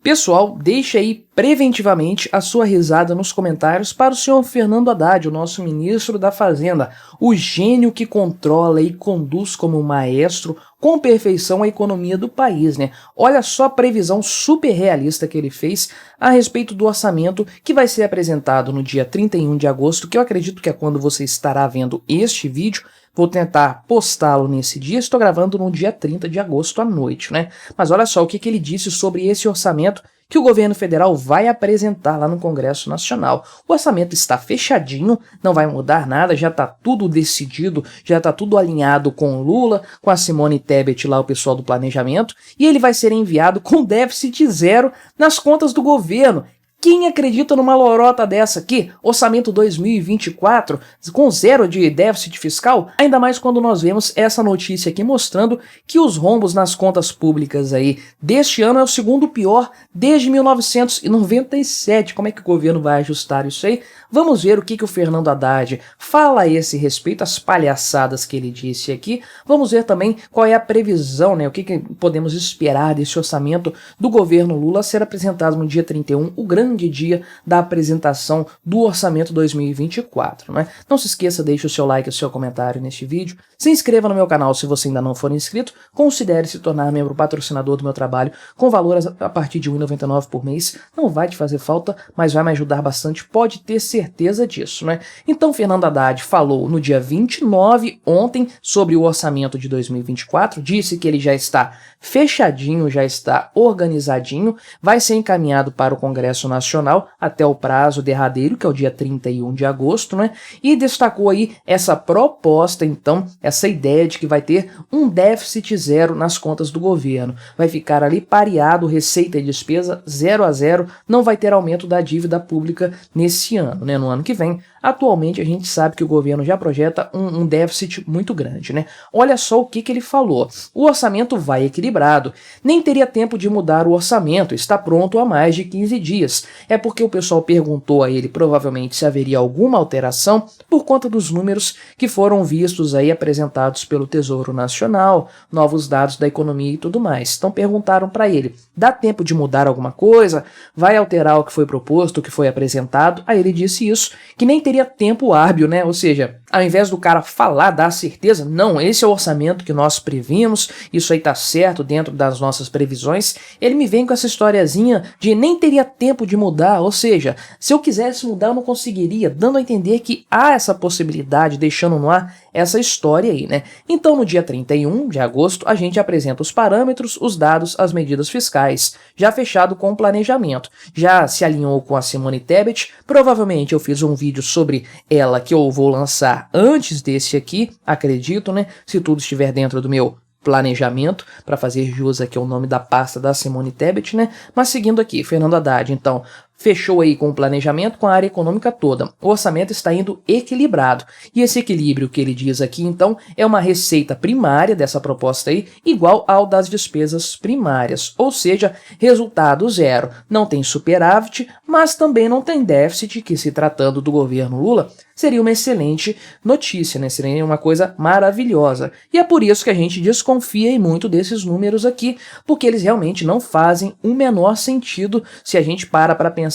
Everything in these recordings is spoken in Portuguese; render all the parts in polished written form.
Pessoal, deixe aí preventivamente a sua risada nos comentários para o senhor Fernando Haddad, o nosso ministro da Fazenda, o gênio que controla e conduz como maestro com perfeição a economia do país, né? Olha só a previsão super realista que ele fez a respeito do orçamento que vai ser apresentado no dia 31 de agosto, que eu acredito que é quando você estará vendo este vídeo. Vou tentar postá-lo nesse dia, estou gravando no dia 30 de agosto à noite, né? Mas olha só o que ele disse sobre esse orçamento que o governo federal vai apresentar lá no Congresso Nacional. O orçamento está fechadinho, não vai mudar nada, já está tudo decidido, já está tudo alinhado com o Lula, com a Simone Tebet lá, o pessoal do planejamento, e ele vai ser enviado com déficit zero nas contas do governo. Quem acredita numa lorota dessa aqui? Orçamento 2024 com zero de déficit fiscal? Ainda mais quando nós vemos essa notícia aqui mostrando que os rombos nas contas públicas aí deste ano é o segundo pior desde 1997. Como é que o governo vai ajustar isso aí? Vamos ver o que o Fernando Haddad fala a esse respeito, as palhaçadas que ele disse aqui. Vamos ver também qual é a previsão, né? O que podemos esperar desse orçamento do governo Lula ser apresentado no dia 31, o grande dia da apresentação do orçamento 2024, né? Não se esqueça, deixe o seu like e o seu comentário neste vídeo, se inscreva no meu canal se você ainda não for inscrito, considere se tornar membro patrocinador do meu trabalho com valor a partir de R$ 1,99 por mês, não vai te fazer falta, mas vai me ajudar bastante, pode ter certeza disso, né? Então Fernando Haddad falou no dia 29, ontem, sobre o orçamento de 2024, disse que ele já está fechadinho, já está organizadinho, vai ser encaminhado para o Congresso Nacional até o prazo derradeiro, que é o dia 31 de agosto, né? E destacou aí essa proposta, então, essa ideia de que vai ter um déficit zero nas contas do governo. Vai ficar ali pareado, receita e despesa 0 a 0, não vai ter aumento da dívida pública nesse ano, né? No ano que vem, atualmente a gente sabe que o governo já projeta um déficit muito grande, né? Olha só o que ele falou. O orçamento vai equilibrado. Nem teria tempo de mudar o orçamento, está pronto há mais de 15 dias. É porque o pessoal perguntou a ele provavelmente se haveria alguma alteração por conta dos números que foram vistos aí apresentados pelo Tesouro Nacional, novos dados da economia e tudo mais. Então perguntaram para ele, dá tempo de mudar alguma coisa? Vai alterar o que foi proposto, o que foi apresentado? Aí ele disse isso, que nem teria tempo hábil, né? Ou seja, ao invés do cara falar, dar certeza, não, esse é o orçamento que nós previmos, isso aí tá certo dentro das nossas previsões, ele me vem com essa historiazinha de nem teria tempo de mudar, ou seja, se eu quisesse mudar eu não conseguiria, dando a entender que há essa possibilidade, deixando no ar essa história aí, né? Então no dia 31 de agosto a gente apresenta os parâmetros, os dados, as medidas fiscais, já fechado com o planejamento, já se alinhou com a Simone Tebet, provavelmente eu fiz um vídeo sobre ela que eu vou lançar antes desse aqui, acredito, né? Se tudo estiver dentro do meu planejamento, para fazer jus aqui ao nome da pasta da Simone Tebet, né? Mas seguindo aqui, Fernando Haddad, então, fechou aí com o planejamento, com a área econômica toda. O orçamento está indo equilibrado. E esse equilíbrio que ele diz aqui, então, é uma receita primária dessa proposta aí, igual ao das despesas primárias. Ou seja, resultado zero. Não tem superávit, mas também não tem déficit, que se tratando do governo Lula, seria uma excelente notícia, né? Seria uma coisa maravilhosa. E é por isso que a gente desconfia muito desses números aqui, porque eles realmente não fazem o menor sentido se a gente para pensar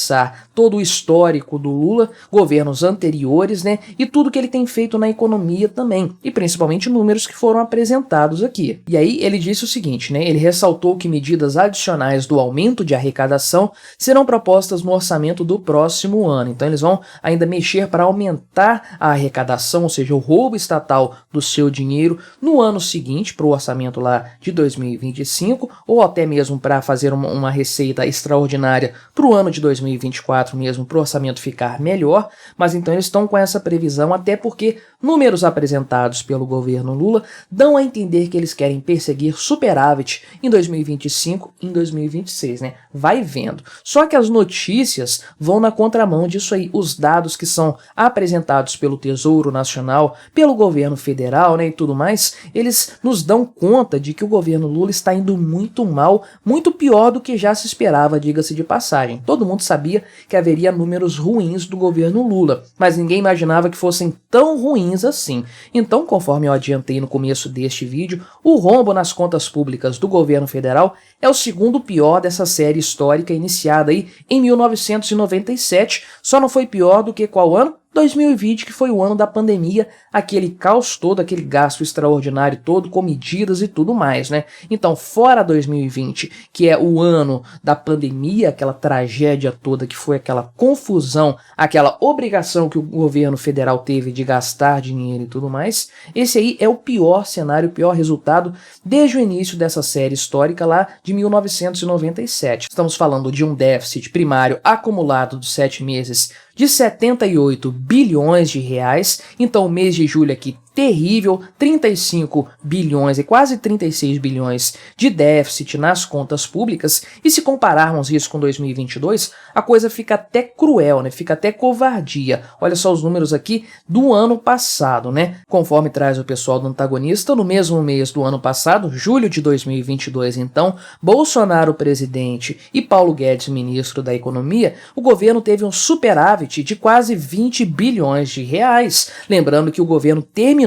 todo o histórico do Lula, governos anteriores, né, e tudo que ele tem feito na economia também, e principalmente números que foram apresentados aqui. E aí ele disse o seguinte, né, ele ressaltou que medidas adicionais do aumento de arrecadação serão propostas no orçamento do próximo ano. Então eles vão ainda mexer para aumentar a arrecadação, ou seja, o roubo estatal do seu dinheiro no ano seguinte, para o orçamento lá de 2025, ou até mesmo para fazer uma receita extraordinária para o ano de 2024 mesmo, para o orçamento ficar melhor, mas então eles estão com essa previsão, até porque números apresentados pelo governo Lula dão a entender que eles querem perseguir superávit em 2025 e em 2026, né? Vai vendo. Só que as notícias vão na contramão disso aí, os dados que são apresentados pelo Tesouro Nacional, pelo governo federal, né, e tudo mais, eles nos dão conta de que o governo Lula está indo muito mal, muito pior do que já se esperava, diga-se de passagem. Todo mundo sabe sabia que haveria números ruins do governo Lula, mas ninguém imaginava que fossem tão ruins assim. Então, conforme eu adiantei no começo deste vídeo, o rombo nas contas públicas do governo federal é o segundo pior dessa série histórica iniciada aí em 1997, só não foi pior do que qual ano? 2020, que foi o ano da pandemia, aquele caos todo, aquele gasto extraordinário todo, com medidas e tudo mais, né? Então, fora 2020, que é o ano da pandemia, aquela tragédia toda que foi aquela confusão, aquela obrigação que o governo federal teve de gastar dinheiro e tudo mais, esse aí é o pior cenário, o pior resultado desde o início dessa série histórica lá de 1997. Estamos falando de um déficit primário acumulado dos 7 meses de 78 bilhões de reais, então o mês de julho aqui terrível, 35 bilhões e quase 36 bilhões de déficit nas contas públicas, e se compararmos isso com 2022, a coisa fica até cruel, né? Fica até covardia. Olha só os números aqui do ano passado, né? Conforme traz o pessoal do antagonista, no mesmo mês do ano passado, julho de 2022, então, Bolsonaro presidente e Paulo Guedes ministro da Economia, o governo teve um superávit de quase 20 bilhões de reais. Lembrando que o governo terminou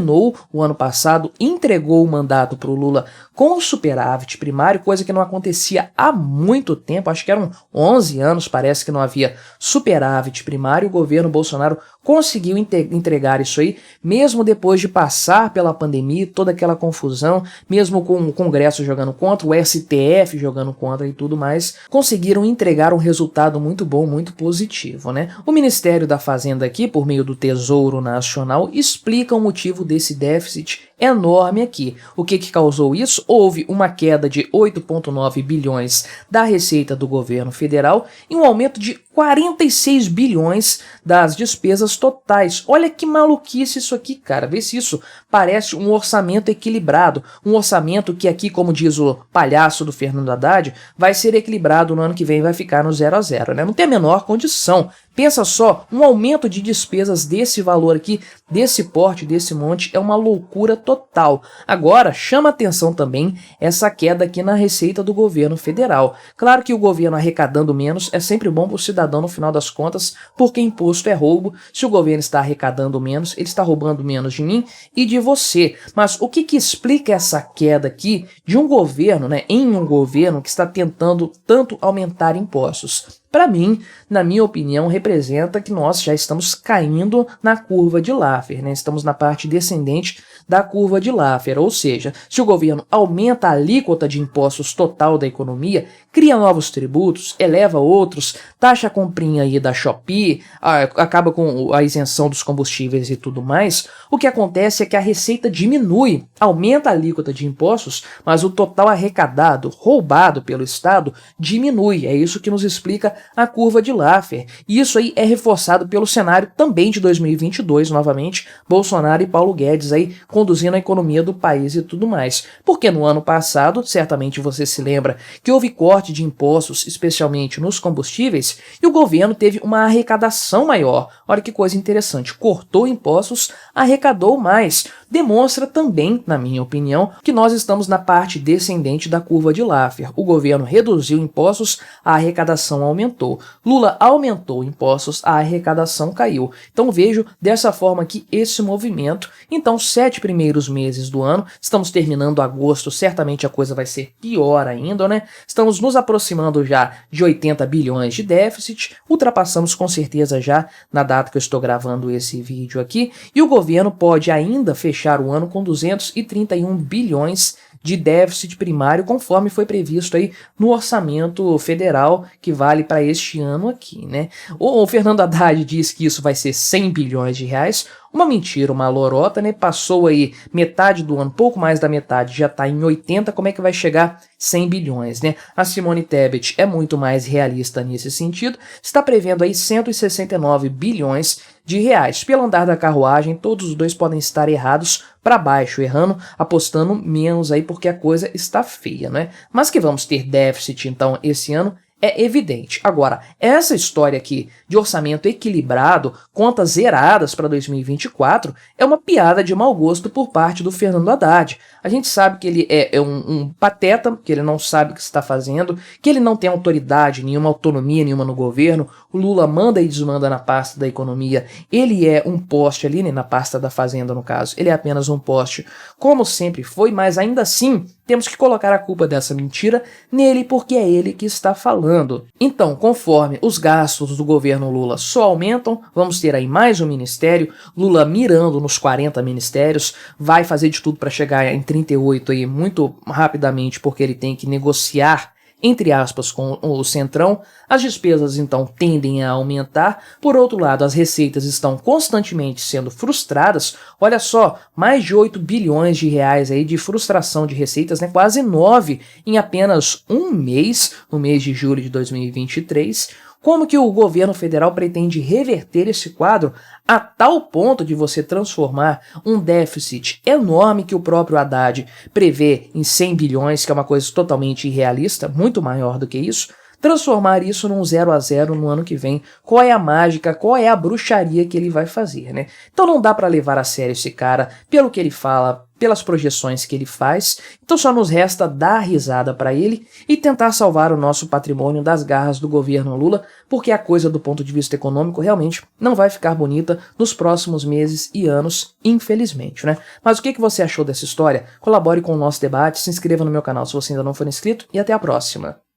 o ano passado, entregou o mandato para o Lula com superávit primário, coisa que não acontecia há muito tempo, acho que eram 11 anos, parece que não havia superávit primário. O governo Bolsonaro conseguiu entregar isso aí, mesmo depois de passar pela pandemia, toda aquela confusão, mesmo com o Congresso jogando contra, o STF jogando contra e tudo mais, conseguiram entregar um resultado muito bom, muito positivo, né? O Ministério da Fazenda aqui, por meio do Tesouro Nacional, explica o motivo desse déficit enorme aqui. O que causou isso? Houve uma queda de 8,9 bilhões da receita do governo federal e um aumento de 46 bilhões das despesas totais. Olha que maluquice isso aqui, cara. Vê se isso parece um orçamento equilibrado. Um orçamento que aqui, como diz o palhaço do Fernando Haddad, vai ser equilibrado no ano que vem, vai ficar no 0 a 0, né? Não tem a menor condição. Pensa só, um aumento de despesas desse valor aqui, desse porte, desse monte, é uma loucura total. Agora, chama atenção também essa queda aqui na receita do governo federal. Claro que o governo arrecadando menos é sempre bom para o cidadão no final das contas, porque imposto é roubo. Se o governo está arrecadando menos, ele está roubando menos de mim e de você. Mas o que explica essa queda aqui de um governo, né, em um governo que está tentando tanto aumentar impostos? Para mim, na minha opinião, representa que nós já estamos caindo na curva de Laffer, né? Estamos na parte descendente da curva de Laffer, ou seja, se o governo aumenta a alíquota de impostos total da economia, cria novos tributos, eleva outros, taxa a comprinha aí da Shopee, acaba com a isenção dos combustíveis e tudo mais, o que acontece é que a receita diminui, aumenta a alíquota de impostos, mas o total arrecadado, roubado pelo Estado, diminui. É isso que nos explica a curva de Laffer. E isso aí é reforçado pelo cenário também de 2022, novamente, Bolsonaro e Paulo Guedes aí conduzindo a economia do país e tudo mais. Porque no ano passado, certamente você se lembra, que houve corte de impostos, especialmente nos combustíveis, e o governo teve uma arrecadação maior. Olha que coisa interessante, cortou impostos, arrecadou mais. Demonstra também, na minha opinião, que nós estamos na parte descendente da curva de Laffer. O governo reduziu impostos, a arrecadação aumentou. Lula aumentou impostos, a arrecadação caiu. Então vejo dessa forma aqui esse movimento. Então, 7 primeiros meses do ano, estamos terminando agosto, certamente a coisa vai ser pior ainda, né? Estamos nos aproximando já de 80 bilhões de déficit, ultrapassamos com certeza já na data que eu estou gravando esse vídeo aqui, e o governo pode ainda fechar o ano com 231 bilhões de déficit primário, conforme foi previsto aí no orçamento federal que vale para este ano aqui, né? O Fernando Haddad diz que isso vai ser 100 bilhões de reais, uma mentira, uma lorota, né? Passou aí metade do ano, pouco mais da metade, já está em 80, como é que vai chegar 100 bilhões, né? A Simone Tebet é muito mais realista nesse sentido, está prevendo aí 169 bilhões de reais. Pelo andar da carruagem, todos os dois podem estar errados para baixo, errando, apostando menos aí porque a coisa está feia, né? Mas que vamos ter déficit então esse ano é evidente. Agora, essa história aqui de orçamento equilibrado, contas zeradas para 2024, é uma piada de mau gosto por parte do Fernando Haddad. A gente sabe que ele é um pateta, que ele não sabe o que está fazendo, que ele não tem autoridade nenhuma, autonomia nenhuma no governo. O Lula manda e desmanda na pasta da economia. Ele é um poste ali, né, na pasta da fazenda no caso. Ele é apenas um poste, como sempre foi, mas ainda assim temos que colocar a culpa dessa mentira nele porque é ele que está falando. Então, conforme os gastos do governo Lula só aumentam, vamos ter aí mais um ministério, Lula mirando nos 40 ministérios, vai fazer de tudo para chegar em 38 aí muito rapidamente porque ele tem que negociar entre aspas, com o Centrão. As despesas então tendem a aumentar, por outro lado as receitas estão constantemente sendo frustradas. Olha só, mais de 8 bilhões de reais aí de frustração de receitas, né? Quase 9 em apenas um mês, no mês de julho de 2023. Como que o governo federal pretende reverter esse quadro a tal ponto de você transformar um déficit enorme que o próprio Haddad prevê em 100 bilhões, que é uma coisa totalmente irrealista, muito maior do que isso, transformar isso num 0 a 0 no ano que vem? Qual é a mágica, qual é a bruxaria que ele vai fazer, né? Então não dá para levar a sério esse cara pelo que ele fala, pelas projeções que ele faz, então só nos resta dar risada para ele e tentar salvar o nosso patrimônio das garras do governo Lula, porque a coisa do ponto de vista econômico realmente não vai ficar bonita nos próximos meses e anos, infelizmente, né? Mas o que você achou dessa história? Colabore com o nosso debate, se inscreva no meu canal se você ainda não for inscrito e até a próxima!